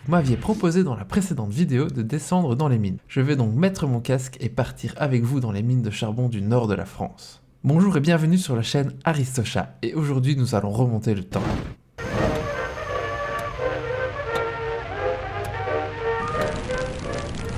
Vous m'aviez proposé dans la précédente vidéo de descendre dans les mines. Je vais donc mettre mon casque et partir avec vous dans les mines de charbon du nord de la France. Bonjour et bienvenue sur la chaîne Aristocha, et aujourd'hui nous allons remonter le temps.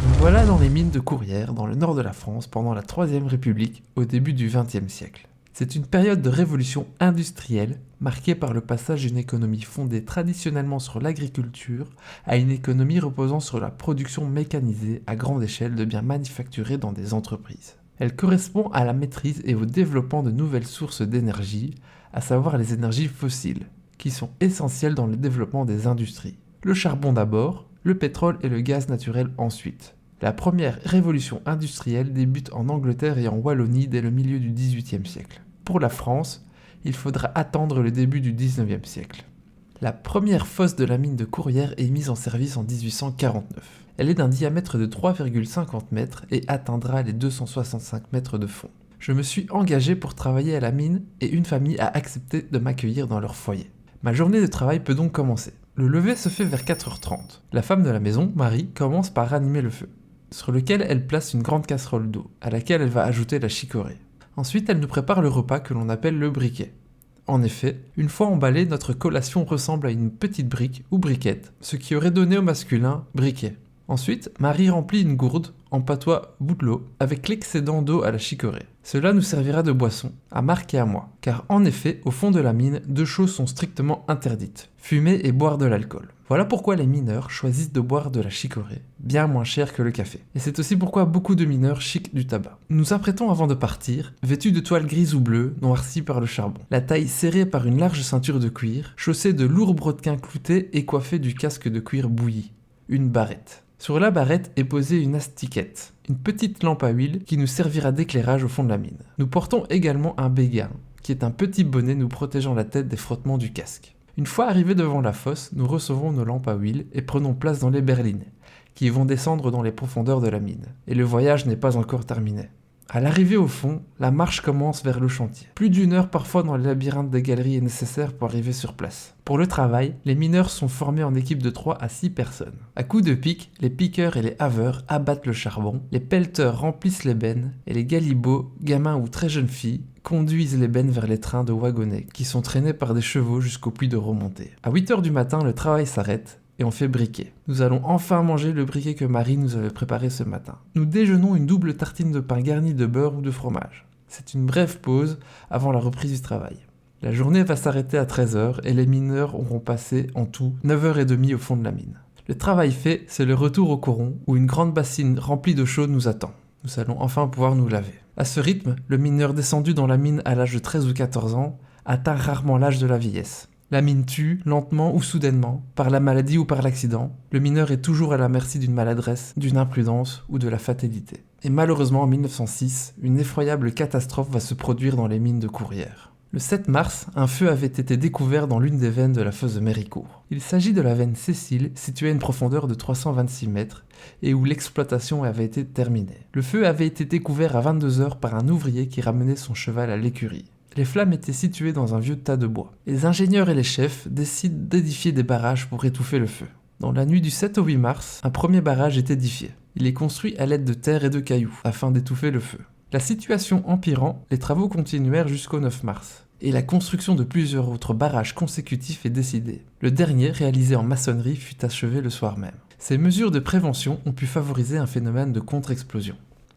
Nous voilà dans les mines de Courrières, dans le nord de la France, pendant la Troisième République, au début du XXe siècle. C'est une période de révolution industrielle, marquée par le passage d'une économie fondée traditionnellement sur l'agriculture à une économie reposant sur la production mécanisée à grande échelle de biens manufacturés dans des entreprises. Elle correspond à la maîtrise et au développement de nouvelles sources d'énergie, à savoir les énergies fossiles, qui sont essentielles dans le développement des industries. Le charbon d'abord, le pétrole et le gaz naturel ensuite. La première révolution industrielle débute en Angleterre et en Wallonie dès le milieu du XVIIIe siècle. Pour la France, il faudra attendre le début du XIXe siècle. La première fosse de la mine de Courrières est mise en service en 1849. Elle est d'un diamètre de 3,50 mètres et atteindra les 265 mètres de fond. Je me suis engagé pour travailler à la mine et une famille a accepté de m'accueillir dans leur foyer. Ma journée de travail peut donc commencer. Le lever se fait vers 4h30. La femme de la maison, Marie, commence par ranimer le feu, sur lequel elle place une grande casserole d'eau, à laquelle elle va ajouter la chicorée. Ensuite, elle nous prépare le repas que l'on appelle le briquet. En effet, une fois emballée, notre collation ressemble à une petite brique ou briquette, ce qui aurait donné au masculin briquet. Ensuite, Marie remplit une gourde, en patois boutelot, avec l'excédent d'eau à la chicorée. Cela nous servira de boisson, à Marc et à moi, car en effet, au fond de la mine, deux choses sont strictement interdites, fumer et boire de l'alcool. Voilà pourquoi les mineurs choisissent de boire de la chicorée, bien moins cher que le café. Et c'est aussi pourquoi beaucoup de mineurs chiquent du tabac. Nous nous apprêtons avant de partir, vêtus de toile grise ou bleue, noircie par le charbon. La taille serrée par une large ceinture de cuir, chaussée de lourds brodequins cloutés et coiffée du casque de cuir bouilli. Une barrette. Sur la barrette est posée une astiquette, une petite lampe à huile qui nous servira d'éclairage au fond de la mine. Nous portons également un béguin, qui est un petit bonnet nous protégeant la tête des frottements du casque. Une fois arrivés devant la fosse, nous recevons nos lampes à huile et prenons place dans les berlines, qui vont descendre dans les profondeurs de la mine. Et le voyage n'est pas encore terminé. À l'arrivée au fond, la marche commence vers le chantier. Plus d'une heure parfois dans les labyrinthes des galeries est nécessaire pour arriver sur place. Pour le travail, les mineurs sont formés en équipe de 3 à 6 personnes. À coups de pic, les piqueurs et les haveurs abattent le charbon, les pelleteurs remplissent les bennes, et les galibots, gamins ou très jeunes filles, conduisent les bennes vers les trains de wagonnets, qui sont traînés par des chevaux jusqu'au puits de remontée. À 8h du matin, le travail s'arrête, et on fait briquet. Nous allons enfin manger le briquet que Marie nous avait préparé ce matin. Nous déjeunons une double tartine de pain garnie de beurre ou de fromage. C'est une brève pause avant la reprise du travail. La journée va s'arrêter à 13h et les mineurs auront passé en tout 9h30 au fond de la mine. Le travail fait, c'est le retour au coron où une grande bassine remplie d'eau chaude nous attend. Nous allons enfin pouvoir nous laver. À ce rythme, le mineur descendu dans la mine à l'âge de 13 ou 14 ans atteint rarement l'âge de la vieillesse. La mine tue, lentement ou soudainement, par la maladie ou par l'accident. Le mineur est toujours à la merci d'une maladresse, d'une imprudence ou de la fatalité. Et malheureusement, en 1906, une effroyable catastrophe va se produire dans les mines de Courrières. Le 7 mars, un feu avait été découvert dans l'une des veines de la fosse de Méricourt. Il s'agit de la veine Cécile, située à une profondeur de 326 mètres, et où l'exploitation avait été terminée. Le feu avait été découvert à 22h par un ouvrier qui ramenait son cheval à l'écurie. Les flammes étaient situées dans un vieux tas de bois. Les ingénieurs et les chefs décident d'édifier des barrages pour étouffer le feu. Dans la nuit du 7 au 8 mars, un premier barrage est édifié. Il est construit à l'aide de terre et de cailloux, afin d'étouffer le feu. La situation empirant, les travaux continuèrent jusqu'au 9 mars. Et la construction de plusieurs autres barrages consécutifs est décidée. Le dernier, réalisé en maçonnerie, fut achevé le soir même. Ces mesures de prévention ont pu favoriser un phénomène de contre-explosion.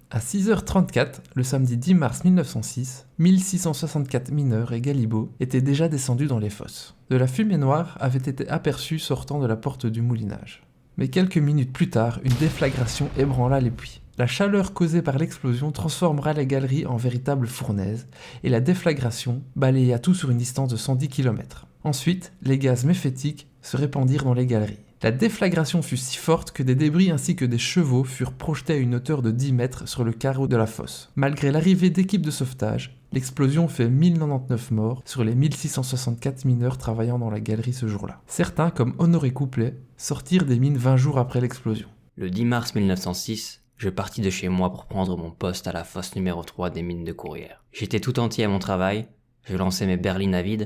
À 6h34, le samedi 10 mars 1906, 1664 mineurs et galibots étaient déjà descendus dans les fosses. De la fumée noire avait été aperçue sortant de la porte du moulinage. Mais quelques minutes plus tard, une déflagration ébranla les puits. La chaleur causée par l'explosion transformera les galeries en véritables fournaises, et la déflagration balaya tout sur une distance de 110 km. Ensuite, les gaz méphétiques se répandirent dans les galeries. La déflagration fut si forte que des débris ainsi que des chevaux furent projetés à une hauteur de 10 mètres sur le carreau de la fosse. Malgré l'arrivée d'équipes de sauvetage, l'explosion fait 1099 morts sur les 1664 mineurs travaillant dans la galerie ce jour-là. Certains, comme Honoré Couplet, sortirent des mines 20 jours après l'explosion. Le 10 mars 1906, je partis de chez moi pour prendre mon poste à la fosse numéro 3 des mines de Courrières. J'étais tout entier à mon travail, je lançais mes berlines à vide,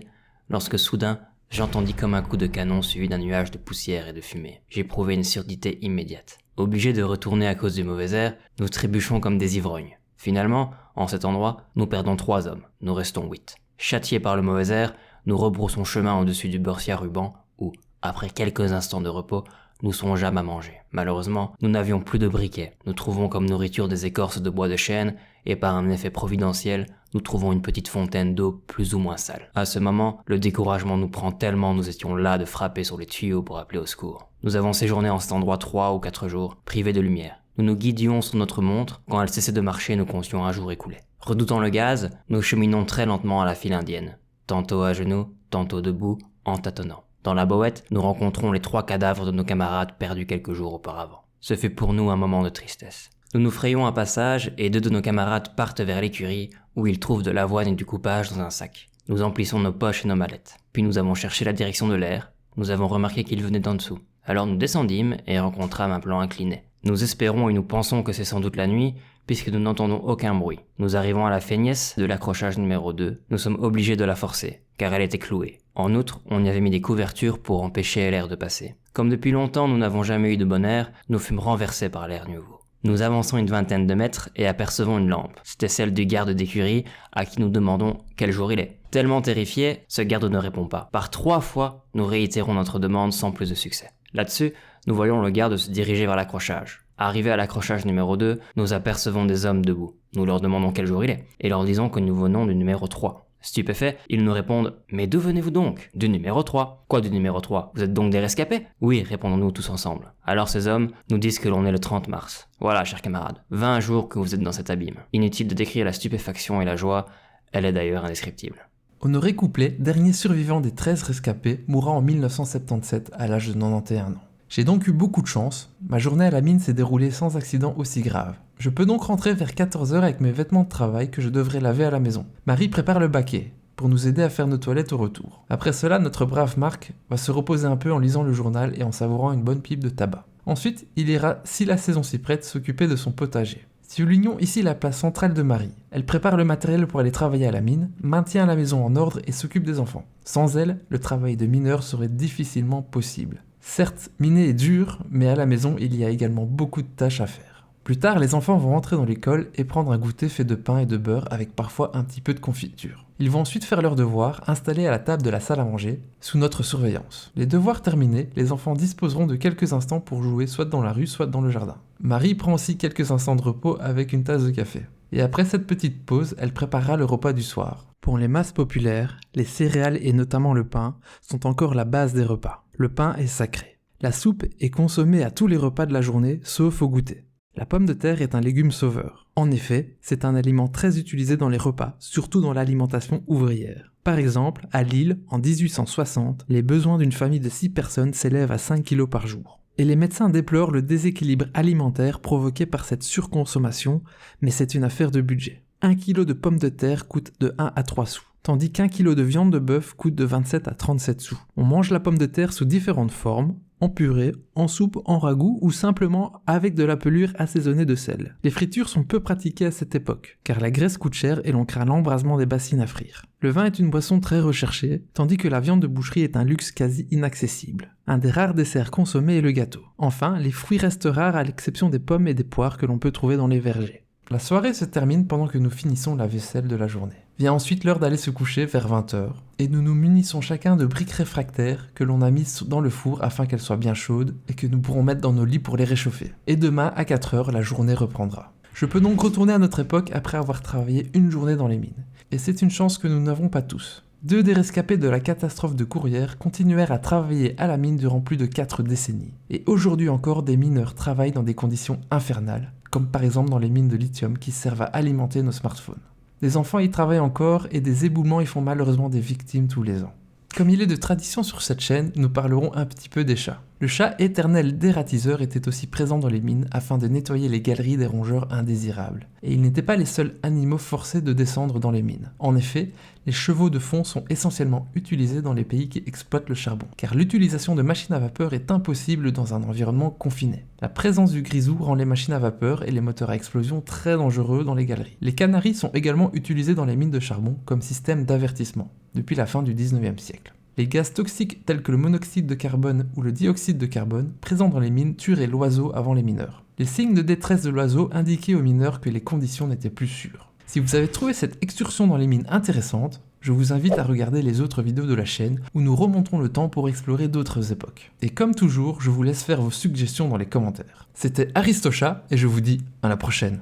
lorsque soudain, J'entendis comme un coup de canon suivi d'un nuage de poussière et de fumée. J'éprouvai une surdité immédiate. Obligés de retourner à cause du mauvais air, nous trébuchons comme des ivrognes. Finalement, en cet endroit, nous perdons 3 hommes. Nous restons 8. Châtiés par le mauvais air, nous rebroussons chemin au-dessus du Bercia ruban où, après quelques instants de repos, nous songeâmes à manger. Malheureusement, nous n'avions plus de briquets. Nous trouvons comme nourriture des écorces de bois de chêne et par un effet providentiel, nous trouvons une petite fontaine d'eau plus ou moins sale. À ce moment, le découragement nous prend tellement nous étions las de frapper sur les tuyaux pour appeler au secours. Nous avons séjourné en cet endroit 3 ou 4 jours, privés de lumière. Nous nous guidions sur notre montre. Quand elle cessait de marcher, nous comptions un jour écoulé. Redoutant le gaz, nous cheminons très lentement à la file indienne. Tantôt à genoux, tantôt debout, en tâtonnant. Dans la bohète, nous rencontrons les 3 cadavres de nos camarades perdus quelques jours auparavant. Ce fut pour nous un moment de tristesse. Nous nous frayons un passage et 2 de nos camarades partent vers l'écurie où ils trouvent de l'avoine et du coupage dans un sac. Nous emplissons nos poches et nos mallettes. Puis nous avons cherché la direction de l'air. Nous avons remarqué qu'il venait d'en dessous. Alors nous descendîmes et rencontrâmes un plan incliné. Nous espérons et nous pensons que c'est sans doute la nuit, puisque nous n'entendons aucun bruit. Nous arrivons à la feignesse de l'accrochage numéro 2. Nous sommes obligés de la forcer, car elle était clouée. En outre, on y avait mis des couvertures pour empêcher l'air de passer. Comme depuis longtemps nous n'avons jamais eu de bon air, nous fûmes renversés par l'air nouveau. Nous avançons une vingtaine de mètres et apercevons une lampe. C'était celle du garde d'écurie, à qui nous demandons quel jour il est. Tellement terrifiés, ce garde ne répond pas. Par 3 fois, nous réitérons notre demande sans plus de succès. Là-dessus, nous voyons le garde se diriger vers l'accrochage. Arrivés à l'accrochage numéro 2, nous apercevons des hommes debout. Nous leur demandons quel jour il est, et leur disons que nous venons du numéro 3. Stupéfaits, ils nous répondent « Mais d'où venez-vous donc ?»« Du numéro 3. »« Quoi du numéro 3 ? Vous êtes donc des rescapés ?»« Oui, répondons-nous tous ensemble. Alors ces hommes nous disent que l'on est le 30 mars. Voilà, chers camarades, 20 jours que vous êtes dans cet abîme. Inutile de décrire la stupéfaction et la joie, elle est d'ailleurs indescriptible. Honoré Couplet, dernier survivant des 13 rescapés, mourra en 1977 à l'âge de 91 ans. J'ai donc eu beaucoup de chance, ma journée à la mine s'est déroulée sans accident aussi grave. Je peux donc rentrer vers 14h avec mes vêtements de travail que je devrais laver à la maison. Marie prépare le baquet, pour nous aider à faire nos toilettes au retour. Après cela, notre brave Marc va se reposer un peu en lisant le journal et en savourant une bonne pipe de tabac. Ensuite, il ira, si la saison s'y prête, s'occuper de son potager. Soulignons ici la place centrale de Marie. Elle prépare le matériel pour aller travailler à la mine, maintient la maison en ordre et s'occupe des enfants. Sans elle, le travail de mineur serait difficilement possible. Certes, miner est dur, mais à la maison, il y a également beaucoup de tâches à faire. Plus tard, les enfants vont rentrer dans l'école et prendre un goûter fait de pain et de beurre avec parfois un petit peu de confiture. Ils vont ensuite faire leurs devoirs, installés à la table de la salle à manger, sous notre surveillance. Les devoirs terminés, les enfants disposeront de quelques instants pour jouer soit dans la rue, soit dans le jardin. Marie prend aussi quelques instants de repos avec une tasse de café. Et après cette petite pause, elle préparera le repas du soir. Pour les masses populaires, les céréales et notamment le pain sont encore la base des repas. Le pain est sacré. La soupe est consommée à tous les repas de la journée, sauf au goûter. La pomme de terre est un légume sauveur. En effet, c'est un aliment très utilisé dans les repas, surtout dans l'alimentation ouvrière. Par exemple, à Lille, en 1860, les besoins d'une famille de 6 personnes s'élèvent à 5 kg par jour. Et les médecins déplorent le déséquilibre alimentaire provoqué par cette surconsommation, mais c'est une affaire de budget. 1 kg de pommes de terre coûte de 1 à 3 sous, tandis qu'1 kg de viande de bœuf coûte de 27 à 37 sous. On mange la pomme de terre sous différentes formes, en purée, en soupe, en ragoût ou simplement avec de la pelure assaisonnée de sel. Les fritures sont peu pratiquées à cette époque, car la graisse coûte cher et l'on craint l'embrasement des bassines à frire. Le vin est une boisson très recherchée, tandis que la viande de boucherie est un luxe quasi inaccessible. Un des rares desserts consommés est le gâteau. Enfin, les fruits restent rares à l'exception des pommes et des poires que l'on peut trouver dans les vergers. La soirée se termine pendant que nous finissons la vaisselle de la journée. Vient ensuite l'heure d'aller se coucher vers 20h, et nous nous munissons chacun de briques réfractaires que l'on a mises dans le four afin qu'elles soient bien chaudes et que nous pourrons mettre dans nos lits pour les réchauffer. Et demain, à 4h, la journée reprendra. Je peux donc retourner à notre époque après avoir travaillé une journée dans les mines. Et c'est une chance que nous n'avons pas tous. 2 des rescapés de la catastrophe de Courrières continuèrent à travailler à la mine durant plus de 4 décennies. Et aujourd'hui encore, des mineurs travaillent dans des conditions infernales, comme par exemple dans les mines de lithium qui servent à alimenter nos smartphones. Des enfants y travaillent encore et des éboulements y font malheureusement des victimes tous les ans. Comme il est de tradition sur cette chaîne, nous parlerons un petit peu des chats. Le chat éternel dératiseur était aussi présent dans les mines afin de nettoyer les galeries des rongeurs indésirables. Et ils n'étaient pas les seuls animaux forcés de descendre dans les mines. En effet, les chevaux de fond sont essentiellement utilisés dans les pays qui exploitent le charbon, car l'utilisation de machines à vapeur est impossible dans un environnement confiné. La présence du grisou rend les machines à vapeur et les moteurs à explosion très dangereux dans les galeries. Les canaris sont également utilisés dans les mines de charbon comme système d'avertissement, depuis la fin du 19e siècle. Les gaz toxiques tels que le monoxyde de carbone ou le dioxyde de carbone présents dans les mines tueraient l'oiseau avant les mineurs. Les signes de détresse de l'oiseau indiquaient aux mineurs que les conditions n'étaient plus sûres. Si vous avez trouvé cette excursion dans les mines intéressante, je vous invite à regarder les autres vidéos de la chaîne où nous remontons le temps pour explorer d'autres époques. Et comme toujours, je vous laisse faire vos suggestions dans les commentaires. C'était Aristocha et je vous dis à la prochaine.